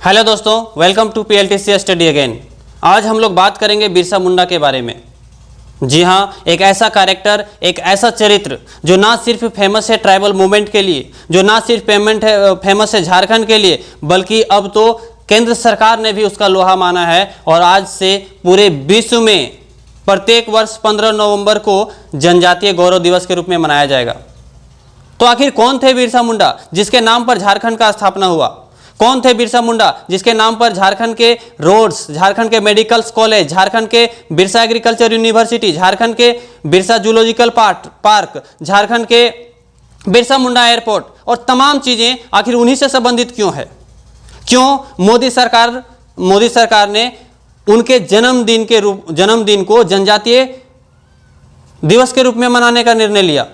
Hello दोस्तों, welcome to PLTC study again. आज हम लोग बात करेंगे बिरसा मुंडा के बारे में। जी हाँ, एक ऐसा कैरेक्टर, एक ऐसा चरित्र जो ना सिर्फ फेमस है ट्राइबल मूवमेंट के लिए, जो ना सिर्फ फेमस है झारखंड के लिए, बल्कि अब तो केंद्र सरकार ने भी उसका लोहा माना है और आज से पूरे विश्व में प्रत्येक वर्ष 15 नवंबर को जनजातीय गौरव दिवस के रूप में मनाया जाएगा। तो आखिर कौन थे बिरसा मुंडा जिसके नाम पर झारखंड का स्थापना हुआ? कौन थे बिरसा मुंडा जिसके नाम पर झारखंड के रोड्स, झारखंड के मेडिकल कॉलेज, झारखंड के बिरसा एग्रीकल्चर यूनिवर्सिटी, झारखंड के बिरसा जूलॉजिकल पार्क, झारखंड के बिरसा मुंडा एयरपोर्ट और तमाम चीजें आखिर उन्हीं से संबंधित क्यों है? क्यों मोदी सरकार ने उनके जन्मदिन को जनजातीय दिवस के रूप में मनाने का निर्णय लिया?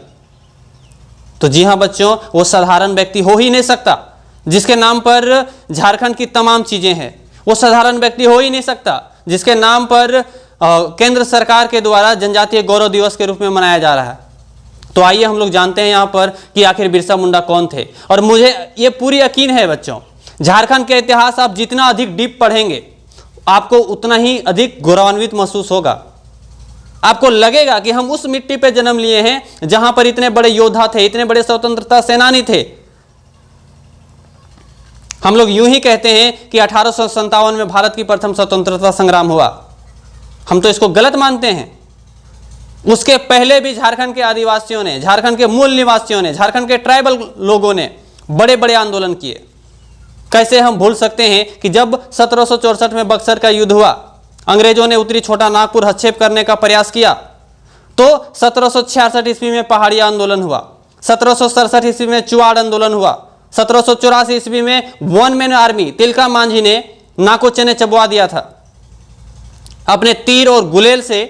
तो जी हां बच्चों, वो साधारण व्यक्ति हो ही नहीं सकता जिसके नाम पर झारखंड की तमाम चीजें हैं। वो साधारण व्यक्ति हो ही नहीं सकता जिसके नाम पर केंद्र सरकार के द्वारा जनजातीय गौरव दिवस के रूप में मनाया जा रहा है। तो आइए हम लोग जानते हैं यहाँ पर कि आखिर बिरसा मुंडा कौन थे। और मुझे ये पूरी यकीन है बच्चों, झारखंड के इतिहास आप जितना अधिक डीप पढ़ेंगे आपको उतना ही अधिक गौरवान्वित महसूस होगा। आपको लगेगा कि हम उस मिट्टी पे जन्म लिए हैं जहां पर इतने बड़े योद्धा थे, इतने बड़े स्वतंत्रता सेनानी थे। हम लोग यूं ही कहते हैं कि 1857 में भारत की प्रथम स्वतंत्रता संग्राम हुआ। हम तो इसको गलत मानते हैं। उसके पहले भी झारखंड के आदिवासियों ने, झारखंड के मूल निवासियों ने, झारखंड के ट्राइबल लोगों ने बड़े बड़े आंदोलन किए। कैसे हम भूल सकते हैं कि जब 1764 में बक्सर का युद्ध हुआ, अंग्रेजों ने उत्तरी छोटा नागपुर हस्तक्षेप करने का प्रयास किया, तो 1766 ईस्वी में पहाड़ी आंदोलन हुआ, 1767 ईस्वी में चुआड़ आंदोलन हुआ, 1784 ईस्वी में one man army Tilka Manjhi ने नाकोचे ने चबवा दिया था। अपने तीर और गुलेल से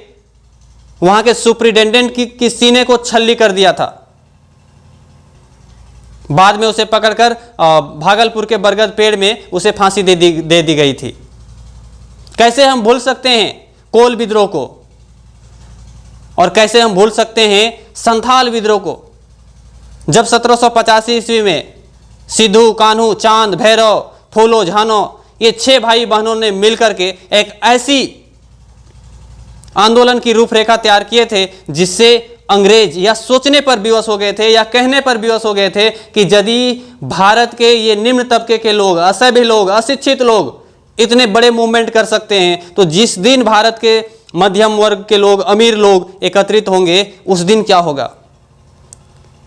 वहां के सुप्रिटेंडेंट की सीने को छल्ली कर दिया था। बाद में उसे पकड़कर भागलपुर के बरगद पेड़ में उसे फांसी दे दी गई थी। कैसे हम भूल सकते हैं कोल विद्रोह को, और कैसे हम भूल सकते हैं संथाल विद्रोह को, जब 1785 ईस्वी में सिद्धू, कान्हू, चांद, भैरव, फूलो, झानो, ये 6 भाई बहनों ने मिलकर के एक ऐसी आंदोलन की रूपरेखा तैयार किए थे जिससे अंग्रेज या सोचने पर विवश हो गए थे या कहने पर विवश हो गए थे कि यदि भारत के ये निम्न तबके के लोग, असभ्य लोग, अशिक्षित लोग इतने बड़े मूवमेंट कर सकते हैं, तो जिस दिन भारत के मध्यम वर्ग के लोग, अमीर लोग एकत्रित होंगे, उस दिन क्या होगा?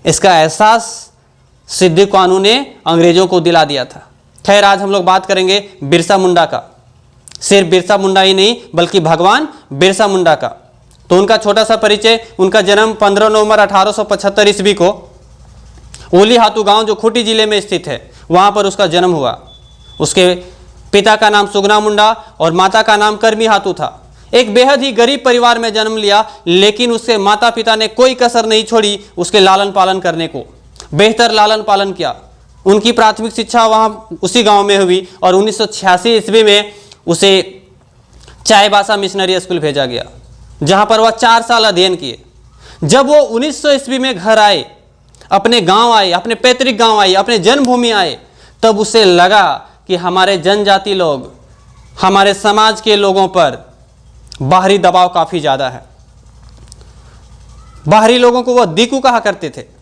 इसका एहसास सिद्धू कान्हू ने अंग्रेजों को दिला दिया था। खैर, आज हम लोग बात करेंगे बिरसा मुंडा का। सिर्फ बिरसा मुंडा ही नहीं बल्कि भगवान बिरसा मुंडा का। तो उनका छोटा सा परिचय। उनका जन्म 15 नवंबर 1875 ईस्वी को ओली हातू गांव जो खूंटी जिले में स्थित है, वहां पर उसका जन्म हुआ। उसके पिता का नाम सुगना मुंडा और माता का नाम करमी हातू था। एक बेहद ही गरीब परिवार में जन्म लिया, लेकिन उसके माता पिता ने कोई कसर नहीं छोड़ी उसके लालन पालन करने को। बेहतर लालन पालन किया। उनकी प्राथमिक शिक्षा वहाँ उसी गांव में हुई और 1986 ईस्वी में उसे चाईबासा मिशनरी स्कूल भेजा गया, जहां पर वह 4 साल अध्ययन किए। जब वो 1900 ईस्वी में घर आए, अपने गांव आए, अपने पैतृक गांव आए, अपने जन्मभूमि आए, तब उसे लगा कि हमारे जनजाति लोग, हमारे समाज के लोगों पर बाहरी दबाव काफी ज्यादा है। बाहरी लोगों को वह दीकू कहा करते थे,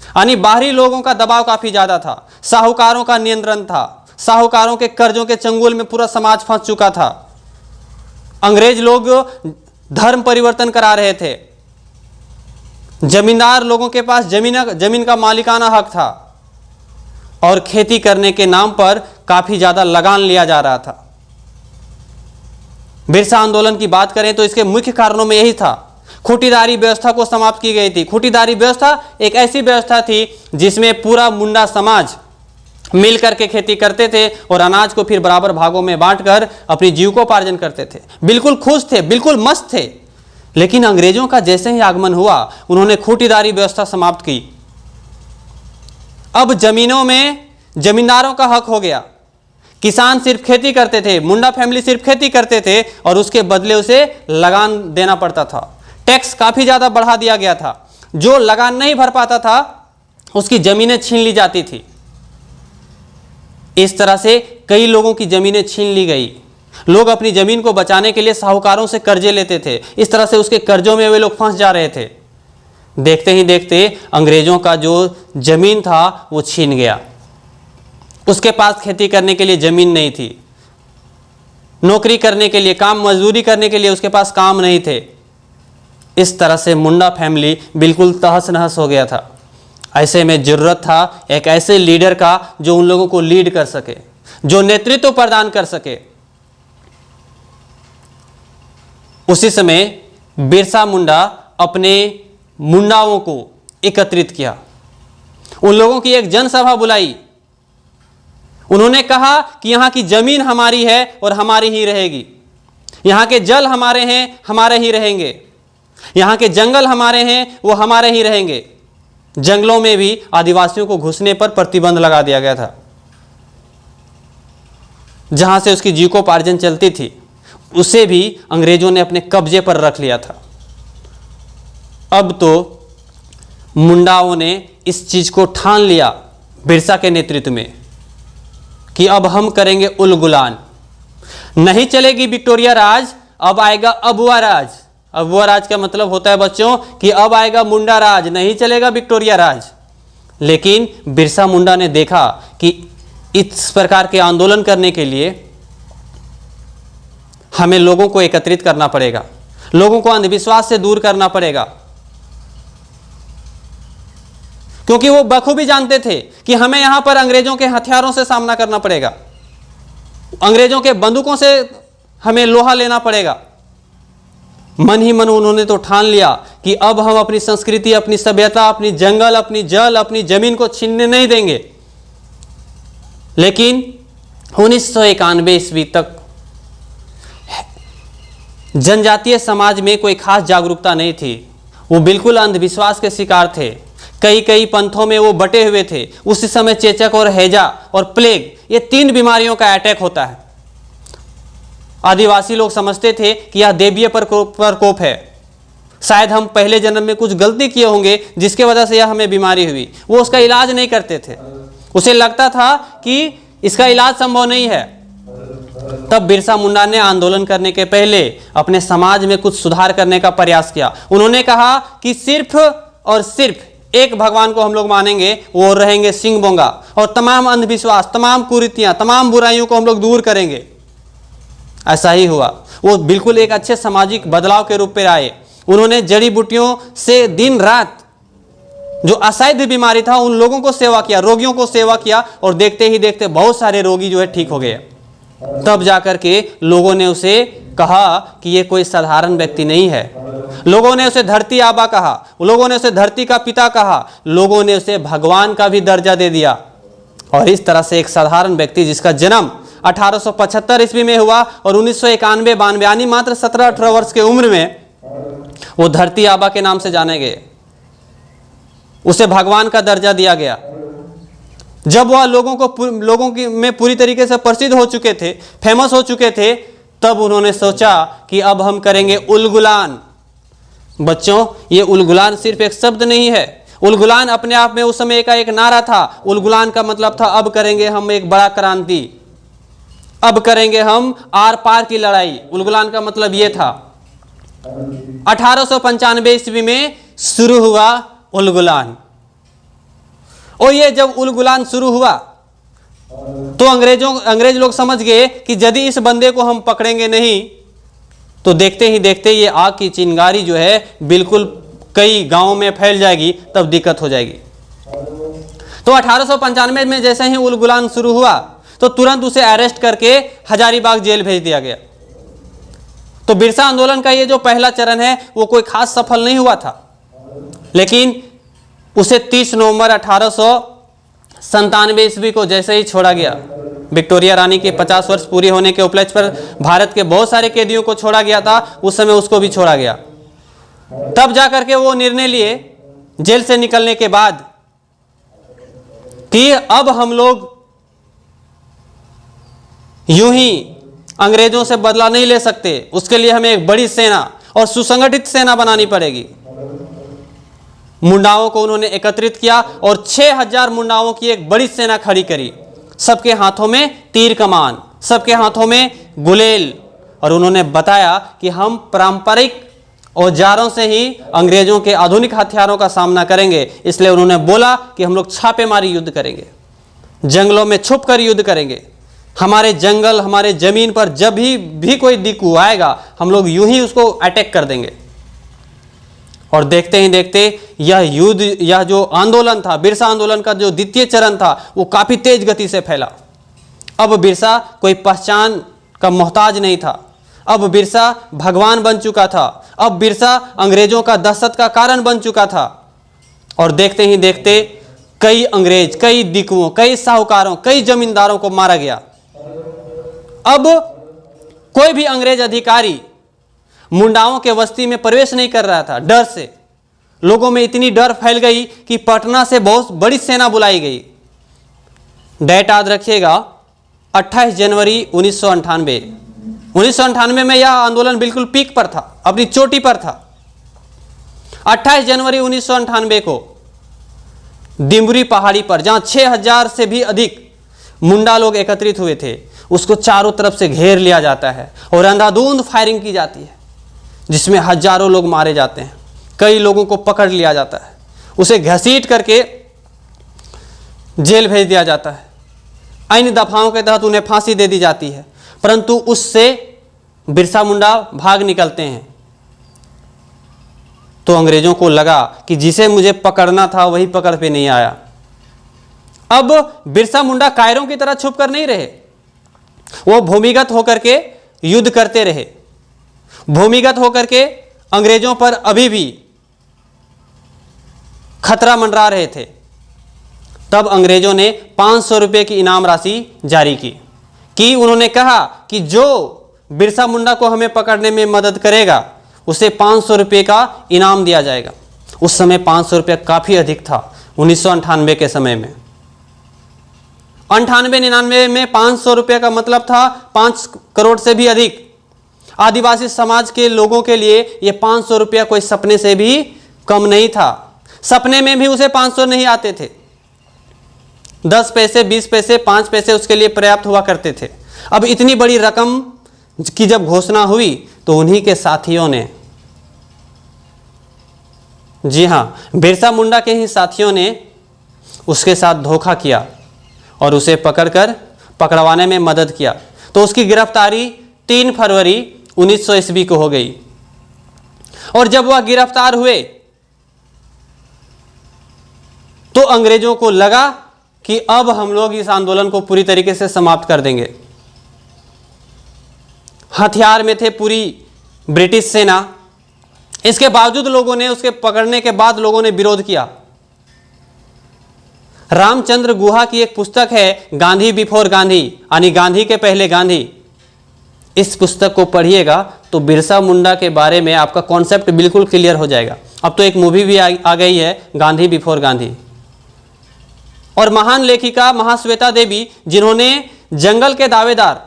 यानी बाहरी लोगों का दबाव काफी ज्यादा था। साहूकारों का नियंत्रण था। साहूकारों के कर्जों के चंगुल में पूरा समाज फंस चुका था। अंग्रेज लोग धर्म परिवर्तन करा रहे थे। जमींदार लोगों के पास जमीन का मालिकाना हक था और खेती करने के नाम पर काफी ज्यादा लगान लिया जा रहा था। बिरसा आंदोलन की बात करें तो इसके मुख्य कारणों में यही था। खूंटीदारी व्यवस्था को समाप्त की गई थी। खूंटीदारी व्यवस्था एक ऐसी व्यवस्था थी जिसमें पूरा मुंडा समाज मिल करके खेती करते थे और अनाज को फिर बराबर भागों में बांटकर अपनी जीविकोपार्जन करते थे। बिल्कुल खुश थे, बिल्कुल मस्त थे। लेकिन अंग्रेजों का जैसे ही आगमन हुआ, उन्होंने खूंटीदारी व्यवस्था समाप्त की। अब जमीनों में जमींदारों का हक हो गया। किसान सिर्फ खेती करते थे, मुंडा फैमिली सिर्फ खेती करते थे और उसके बदले उसे लगान देना पड़ता था। टैक्स काफी ज्यादा बढ़ा दिया गया था। जो लगान नहीं भर पाता था उसकी जमीनें छीन ली जाती थी। इस तरह से कई लोगों की ज़मीनें छीन ली गई। लोग अपनी ज़मीन को बचाने के लिए साहूकारों से कर्जे लेते थे। इस तरह से उसके कर्जों में वे लोग फंस जा रहे थे। देखते ही देखते अंग्रेज़ों का जो ज़मीन था वो छीन गया। उसके पास खेती करने के लिए ज़मीन नहीं थी, नौकरी करने के लिए, काम मजदूरी करने के लिए उसके पास काम नहीं थे। इस तरह से मुंडा फैमिली बिल्कुल तहस नहस हो गया था। ऐसे में ज़रूरत था एक ऐसे लीडर का जो उन लोगों को लीड कर सके, जो नेतृत्व प्रदान कर सके। उसी समय बिरसा मुंडा अपने मुंडाओं को एकत्रित किया, उन लोगों की एक जनसभा बुलाई। उन्होंने कहा कि यहाँ की जमीन हमारी है और हमारी ही रहेगी, यहाँ के जल हमारे हैं, हमारे ही रहेंगे, यहाँ के जंगल हमारे हैं, वो हमारे ही रहेंगे। जंगलों में भी आदिवासियों को घुसने पर प्रतिबंध लगा दिया गया था। जहां से उसकी जीविकोपार्जन चलती थी उसे भी अंग्रेजों ने अपने कब्जे पर रख लिया था। अब तो मुंडाओं ने इस चीज को ठान लिया बिरसा के नेतृत्व में कि अब हम करेंगे उलगुलान। नहीं चलेगी विक्टोरिया राज, अब आएगा अबुआ राज। अबुआ राज का मतलब होता है बच्चों कि अब आएगा मुंडा राज, नहीं चलेगा विक्टोरिया राज। लेकिन बिरसा मुंडा ने देखा कि इस प्रकार के आंदोलन करने के लिए हमें लोगों को एकत्रित करना पड़ेगा, लोगों को अंधविश्वास से दूर करना पड़ेगा, क्योंकि वो बखूबी जानते थे कि हमें यहां पर अंग्रेजों के हथियारों से सामना करना पड़ेगा, अंग्रेजों के बंदूकों से हमें लोहा लेना पड़ेगा। मन ही मन उन्होंने तो ठान लिया कि अब हम अपनी संस्कृति, अपनी सभ्यता, अपनी जंगल, अपनी जल, अपनी जमीन को छीनने नहीं देंगे। लेकिन 1991 ईस्वी तक जनजातीय समाज में कोई खास जागरूकता नहीं थी। वो बिल्कुल अंधविश्वास के शिकार थे। कई कई पंथों में वो बटे हुए थे। उसी समय चेचक और हैजा और प्लेग, ये 3 बीमारियों का अटैक होता है। आदिवासी लोग समझते थे कि यह देवीय प्रकोप है, शायद हम पहले जन्म में कुछ गलती किए होंगे जिसके वजह से यह हमें बीमारी हुई। वो उसका इलाज नहीं करते थे, उसे लगता था कि इसका इलाज संभव नहीं है। तब बिरसा मुंडा ने आंदोलन करने के पहले अपने समाज में कुछ सुधार करने का प्रयास किया। उन्होंने कहा कि सिर्फ और सिर्फ एक भगवान को हम लोग मानेंगे, वो रहेंगे सिंह बोंगा, और तमाम अंधविश्वास, तमाम कुरीतियां, तमाम बुराइयों को हम लोग दूर करेंगे। ऐसा ही हुआ। वो बिल्कुल एक अच्छे सामाजिक बदलाव के रूप में आए। उन्होंने जड़ी बूटियों से दिन रात जो असाध्य बीमारी था उन लोगों को सेवा किया, रोगियों को सेवा किया, और देखते ही देखते बहुत सारे रोगी जो है ठीक हो गए। तब जाकर के लोगों ने उसे कहा कि ये कोई साधारण व्यक्ति नहीं है। लोगों ने उसे धरती आबा कहा, लोगों ने उसे धरती का पिता कहा, लोगों ने उसे भगवान का भी दर्जा दे दिया। और इस तरह से एक साधारण व्यक्ति जिसका जन्म 1875 ईस्वी में हुआ और 1991-92 यानी मात्र 17-18 वर्ष की उम्र में वो धरती आबा के नाम से जाने गए। उसे भगवान का दर्जा दिया गया। जब वह लोगों में पूरी तरीके से प्रसिद्ध हो चुके थे, फेमस हो चुके थे, तब उन्होंने सोचा कि अब हम करेंगे उलगुलान। बच्चों, ये उलगुलान सिर्फ एक शब्द नहीं है। उलगुलान अपने आप में उस समय का एक नारा था। उलगुलान का मतलब था अब करेंगे हम एक बड़ा क्रांति, अब करेंगे हम आर पार की लड़ाई। उलगुलान का मतलब ये था। 1895 ईस्वी में शुरू हुआ उलगुलान। और ये जब उलगुलान शुरू हुआ तो अंग्रेज लोग समझ गए कि यदि इस बंदे को हम पकड़ेंगे नहीं तो देखते ही देखते ये आग की चिंगारी जो है बिल्कुल कई गांवों में फैल जाएगी, तब दिक्कत हो जाएगी। तो 1895 में जैसे ही उलगुलान शुरू हुआ तो तुरंत उसे अरेस्ट करके हजारीबाग जेल भेज दिया गया। तो बिरसा आंदोलन का ये जो पहला चरण है वो कोई खास सफल नहीं हुआ था, लेकिन उसे 30 नवंबर 1897 ईस्वी को जैसे ही छोड़ा गया, विक्टोरिया रानी के 50 वर्ष पूरी होने के उपलक्ष्य पर भारत के बहुत सारे कैदियों को छोड़ा गया था, उस समय उसको भी छोड़ा गया। तब जाकर के वो निर्णय लिए जेल से निकलने के बाद कि अब हम लोग यूं ही अंग्रेजों से बदला नहीं ले सकते, उसके लिए हमें एक बड़ी सेना और सुसंगठित सेना बनानी पड़ेगी। मुंडाओं को उन्होंने एकत्रित किया और 6000 मुंडाओं की एक बड़ी सेना खड़ी करी। सबके हाथों में तीर कमान, सबके हाथों में गुलेल, और उन्होंने बताया कि हम पारंपरिक औजारों से ही अंग्रेजों के आधुनिक हथियारों का सामना करेंगे। इसलिए उन्होंने बोला कि हम लोग छापेमारी युद्ध करेंगे, जंगलों में छुपकर युद्ध करेंगे। हमारे जंगल, हमारे जमीन पर जब भी कोई दिक्कू आएगा, हम लोग यूं ही उसको अटैक कर देंगे। और देखते ही देखते यह युद्ध, यह जो आंदोलन था, बिरसा आंदोलन का जो द्वितीय चरण था, वो काफी तेज गति से फैला। अब बिरसा कोई पहचान का मोहताज नहीं था, अब बिरसा भगवान बन चुका था, अब बिरसा अंग्रेजों का दहशत का कारण बन चुका था। और देखते ही देखते कई अंग्रेज, कई दिकुओं, कई साहूकारों, कई जमींदारों को मारा गया। अब कोई भी अंग्रेज अधिकारी मुंडाओं के बस्ती में प्रवेश नहीं कर रहा था, डर से। लोगों में इतनी डर फैल गई कि पटना से बहुत बड़ी सेना बुलाई गई। डेट याद रखिएगा, 28 जनवरी 1998 में यह आंदोलन बिल्कुल पीक पर था, अपनी चोटी पर था। 28 जनवरी 1998 को दिमरी पहाड़ी पर, जहां 6000 से भी अधिक मुंडा लोग एकत्रित हुए थे, उसको चारों तरफ से घेर लिया जाता है और अंधाधुंध फायरिंग की जाती है, जिसमें हजारों लोग मारे जाते हैं। कई लोगों को पकड़ लिया जाता है, उसे घसीट करके जेल भेज दिया जाता है। अन्य दफाओं के तहत उन्हें फांसी दे दी जाती है, परंतु उससे बिरसा मुंडा भाग निकलते हैं। तो अंग्रेजों को लगा कि जिसे मुझे पकड़ना था वही पकड़ पे नहीं आया। अब बिरसा मुंडा कायरों की तरह छुप कर नहीं रहे, वो भूमिगत होकर के युद्ध करते रहे। भूमिगत होकर के अंग्रेजों पर अभी भी खतरा मंडरा रहे थे। तब अंग्रेजों ने 500 रुपये की इनाम राशि जारी की उन्होंने कहा कि जो बिरसा मुंडा को हमें पकड़ने में मदद करेगा उसे 500 रुपये का इनाम दिया जाएगा। उस समय 500 रुपये काफ़ी अधिक था 1998 के समय में। 98-99 में 500 रुपये का मतलब था 5 करोड़ से भी अधिक। आदिवासी समाज के लोगों के लिए यह 500 रुपया कोई सपने से भी कम नहीं था। सपने में भी उसे 500 नहीं आते थे। 10 पैसे, 20 पैसे, 5 पैसे उसके लिए पर्याप्त हुआ करते थे। अब इतनी बड़ी रकम की जब घोषणा हुई तो उन्हीं के साथियों ने, जी हां, बिरसा मुंडा के ही साथियों ने उसके साथ धोखा किया और उसे पकड़कर पकड़वाने में मदद किया। तो उसकी गिरफ्तारी 3 फरवरी 1900 ईस्वी को हो गई। और जब वह गिरफ्तार हुए तो अंग्रेजों को लगा कि अब हम लोग इस आंदोलन को पूरी तरीके से समाप्त कर देंगे। हथियार में थे पूरी ब्रिटिश सेना। इसके बावजूद लोगों ने, उसके पकड़ने के बाद लोगों ने विरोध किया। रामचंद्र गुहा की एक पुस्तक है, गांधी बिफोर गांधी, यानी गांधी के पहले गांधी। इस पुस्तक को पढ़िएगा तो बिरसा मुंडा के बारे में आपका कॉन्सेप्ट बिल्कुल क्लियर हो जाएगा। अब तो एक मूवी भी आ गई है, गांधी बिफोर गांधी। और महान लेखिका महाश्वेता देवी, जिन्होंने जंगल के दावेदार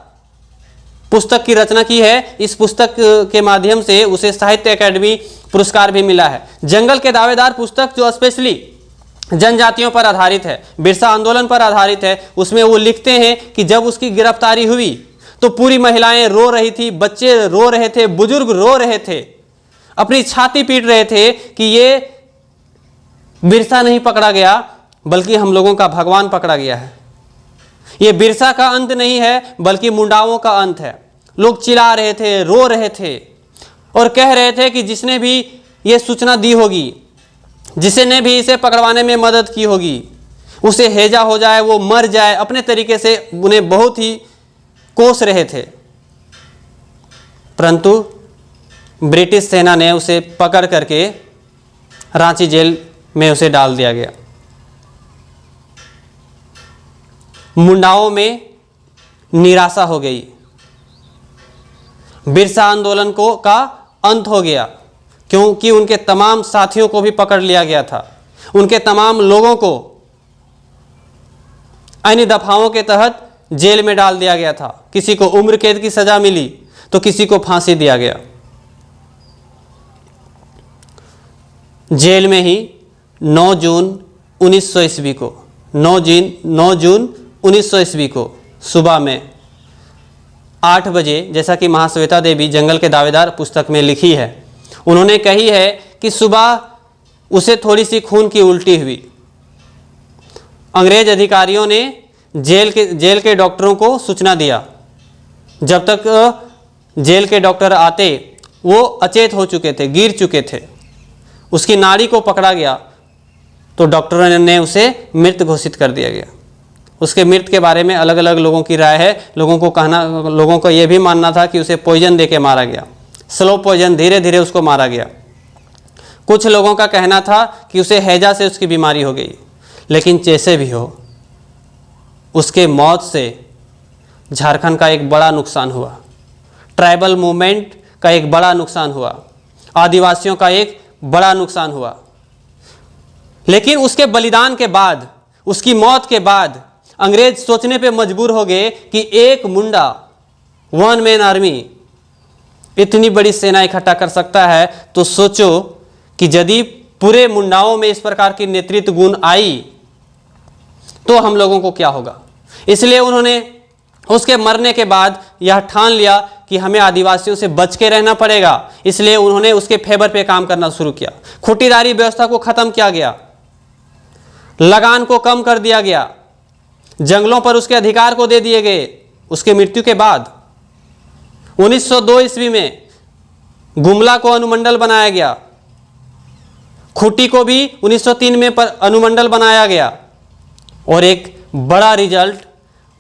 पुस्तक की रचना की है, इस पुस्तक के माध्यम से उसे साहित्य अकादमी पुरस्कार भी मिला है। जंगल के दावेदार पुस्तक जो स्पेशली जनजातियों पर आधारित है, बिरसा आंदोलन पर आधारित है, उसमें वो लिखते हैं कि जब उसकी गिरफ्तारी हुई तो पूरी महिलाएं रो रही थी, बच्चे रो रहे थे, बुजुर्ग रो रहे थे, अपनी छाती पीट रहे थे कि ये बिरसा नहीं पकड़ा गया बल्कि हम लोगों का भगवान पकड़ा गया है। ये बिरसा का अंत नहीं है बल्कि मुंडाओं का अंत है। लोग चिल्ला रहे थे, रो रहे थे और कह रहे थे कि जिसने भी ये सूचना दी होगी, जिसने भी इसे पकड़वाने में मदद की होगी, उसे हैजा हो जाए, वो मर जाए। अपने तरीके से उन्हें बहुत ही कोस रहे थे। परंतु ब्रिटिश सेना ने उसे पकड़ करके रांची जेल में उसे डाल दिया गया। मुंडाओं में निराशा हो गई। बिरसा आंदोलन का अंत हो गया, क्योंकि उनके तमाम साथियों को भी पकड़ लिया गया था। उनके तमाम लोगों को अन्य दफाओं के तहत जेल में डाल दिया गया था। किसी को उम्र कैद की सजा मिली तो किसी को फांसी दिया गया। जेल में ही 9 जून 1900 ईस्वी को 9 जून 1900 ईस्वी को सुबह में 8 बजे, जैसा कि महाश्वेता देवी जंगल के दावेदार पुस्तक में लिखी है, उन्होंने कही है कि सुबह उसे थोड़ी सी खून की उल्टी हुई। अंग्रेज अधिकारियों ने जेल के डॉक्टरों को सूचना दिया। जब तक जेल के डॉक्टर आते वो अचेत हो चुके थे, गिर चुके थे। उसकी नाड़ी को पकड़ा गया तो डॉक्टरों ने उसे मृत घोषित कर दिया गया। उसके मृत्यु के बारे में अलग अलग लोगों की राय है। लोगों को यह भी मानना था कि उसे पॉइजन देके मारा गया, स्लो पॉइजन, धीरे धीरे उसको मारा गया। कुछ लोगों का कहना था कि उसे हैजा से उसकी बीमारी हो गई। लेकिन जैसे भी हो, उसके मौत से झारखंड का एक बड़ा नुकसान हुआ, ट्राइबल मूवमेंट का एक बड़ा नुकसान हुआ, आदिवासियों का एक बड़ा नुकसान हुआ। लेकिन उसके बलिदान के बाद, उसकी मौत के बाद अंग्रेज सोचने पे मजबूर हो गए कि एक मुंडा, वन मैन आर्मी इतनी बड़ी सेना इकट्ठा कर सकता है, तो सोचो कि यदि पूरे मुंडाओं में इस प्रकार की नेतृत्व गुण आई तो हम लोगों को क्या होगा। इसलिए उन्होंने उसके मरने के बाद यह ठान लिया कि हमें आदिवासियों से बच के रहना पड़ेगा। इसलिए उन्होंने उसके फेवर पे काम करना शुरू किया। खूंटीदारी व्यवस्था को खत्म किया गया, लगान को कम कर दिया गया, जंगलों पर उसके अधिकार को दे दिए गए। उसके मृत्यु के बाद 1902 ईस्वी में गुमला को अनुमंडल बनाया गया, खूंटी को भी 1903 में अनुमंडल बनाया गया। और एक बड़ा रिजल्ट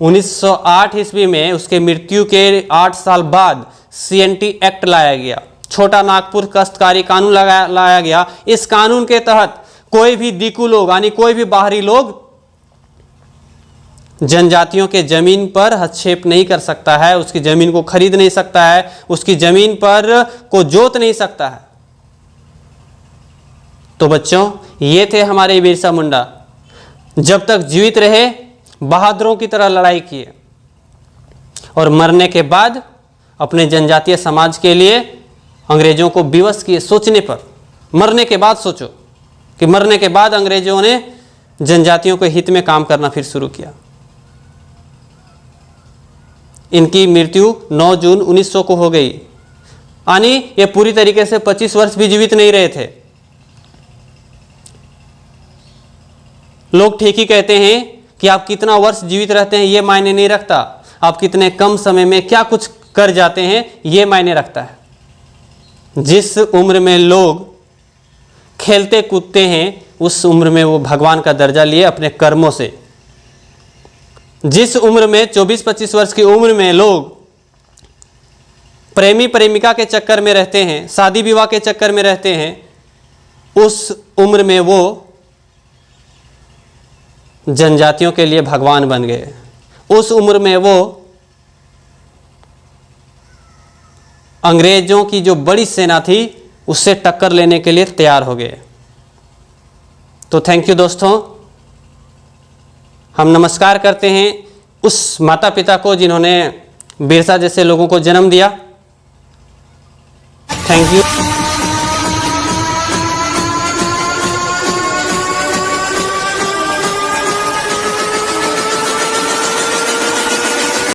1908 ईस्वी में उसके मृत्यु के 8 साल बाद CNT एक्ट लाया गया, छोटा नागपुर काश्तकारी कानून लाया गया। इस कानून के तहत कोई भी दिकू लोग यानी कोई भी बाहरी लोग जनजातियों के जमीन पर हस्तक्षेप नहीं कर सकता है, उसकी जमीन को खरीद नहीं सकता है, उसकी जमीन पर को जोत नहीं सकता है। तो बच्चों, ये थे हमारे बिरसा मुंडा। जब तक जीवित रहे बहादुरों की तरह लड़ाई किए और मरने के बाद अपने जनजातीय समाज के लिए अंग्रेजों को विवश किए। सोचने पर, मरने के बाद सोचो कि मरने के बाद अंग्रेजों ने जनजातियों के हित में काम करना फिर शुरू किया। इनकी मृत्यु 9 जून 1900 को हो गई, यानी ये पूरी तरीके से 25 वर्ष भी जीवित नहीं रहे थे। लोग ठीक ही कहते हैं कि आप कितना वर्ष जीवित रहते हैं ये मायने नहीं रखता, आप कितने कम समय में क्या कुछ कर जाते हैं ये मायने रखता है। जिस उम्र में लोग खेलते कूदते हैं उस उम्र में वो भगवान का दर्जा लिए अपने कर्मों से। जिस उम्र में 24-25 वर्ष की उम्र में लोग प्रेमी प्रेमिका के चक्कर में रहते हैं, शादी विवाह के चक्कर में रहते हैं, उस उम्र में वो जनजातियों के लिए भगवान बन गए। उस उम्र में वो अंग्रेजों की जो बड़ी सेना थी उससे टक्कर लेने के लिए तैयार हो गए। तो थैंक यू दोस्तों। हम नमस्कार करते हैं उस माता पिता को जिन्होंने बिरसा जैसे लोगों को जन्म दिया। Thank you.